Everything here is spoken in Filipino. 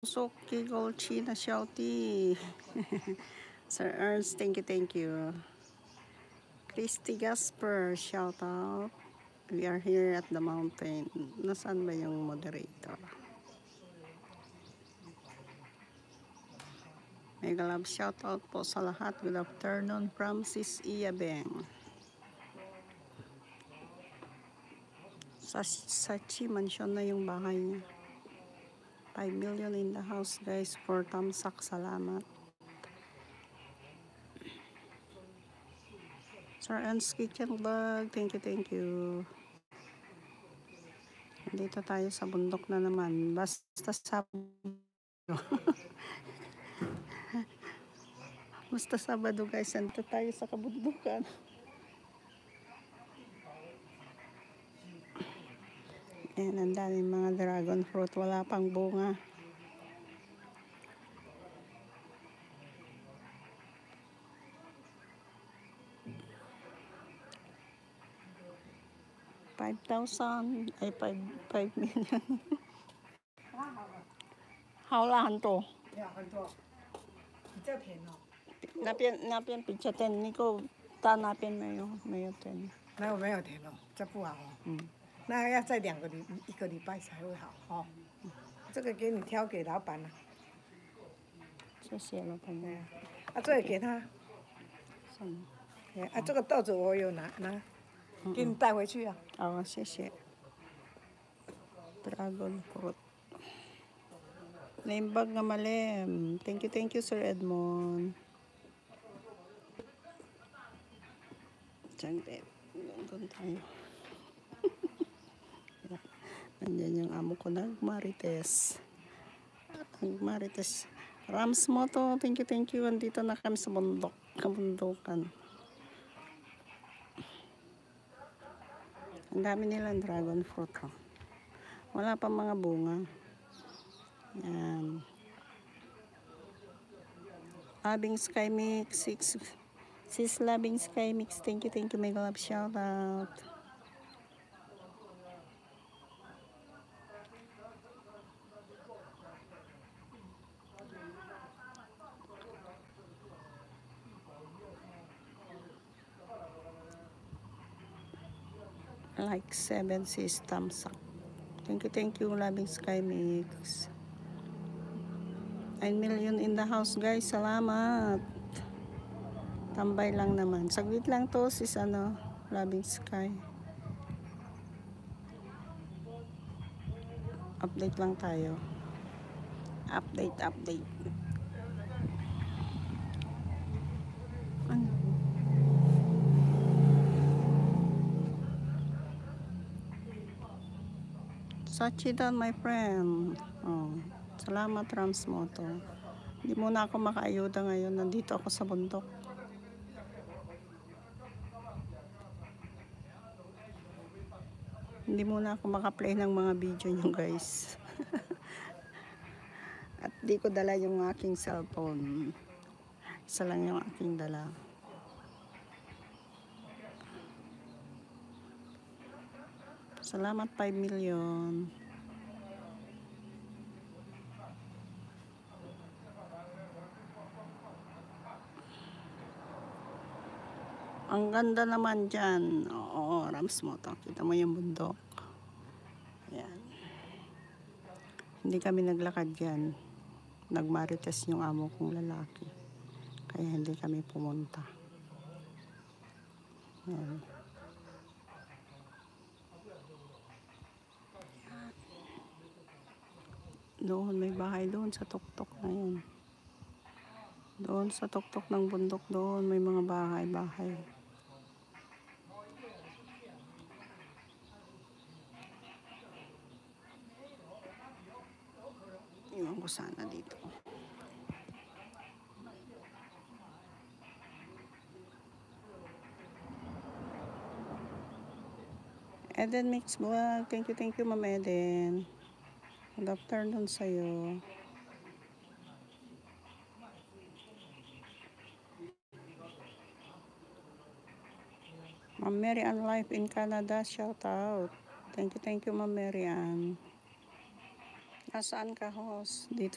Suki Golchina Shouty. Sir Ernst, thank you. Christy Gasper, shout out. We are here at the mountain. Nasaan ba yung moderator? Mega love shout out po sa lahat. Good afternoon from Sis Iyabeng. Sa Sachi Mansion na yung bahay niya. 5 million in the house guys for Tamsak. Salamat. Sir Ernst Kitchen Vlog, thank you. Dito tayo sa bundok na naman. Basta Sabado guys, nandito tayo sa kabundukan. Ayan, ang daming mga dragon fruit. Wala pang bunga. $5,000 ay 5 million. Haulahan to. 比较甜哦。那边比较甜，你给我到那边没有甜。没有甜哦，这不好哦。那要再一个礼拜才会好哦。这个给你挑给老板了。谢谢老板娘。这个给他。这个豆子我有拿，给你带回去啊。好，谢谢。Dragon fruit. Naimbag nga malim. Thank you Sir Edmond. Diyan doon tayo. Nandiyan yung amo ko nagmarites. Rams Moto, thank you. Andito na kami sa kabundukan. Ang dami nilang dragon fruit. Oh. Wala pa mga bunga. Yan. Loving Sky Mix, Sis Loving Sky Mix, thank you, mega love shout out. Like 7 sis thumbs up. Thank you Loving Sky Mix. 9 million in the house guys, salamat. Tambay lang naman, saglit lang to sis Loving Sky. Update lang tayo. Update. Sachi down my friend. Oh, salamat Rams Moto. Hindi muna ako makaayuda ngayon. Nandito ako sa bundok. Hindi muna ako makaplay ng mga video nyo guys. At di ko dala yung aking cellphone. Isa lang yung aking dala. Salamat 5 million. Ang ganda naman dyan. Oo, Rams Moto. Kita mo yung bundok. Ayan. Hindi kami naglakad dyan. Nagmarites yung amo kong lalaki. Kaya hindi kami pumunta. Ayan. Doon, may bahay doon sa tuktok na yun. Doon sa tuktok ng bundok doon, may mga bahay. Iwan ko sana dito. Eden Mix Vlog, thank you Ma'am Eden. Good afternoon sa'yo. Ma'am Mary Ann Life in Canada, shout out. Thank you Ma'am Mary Ann. Nasaan ka host? Dito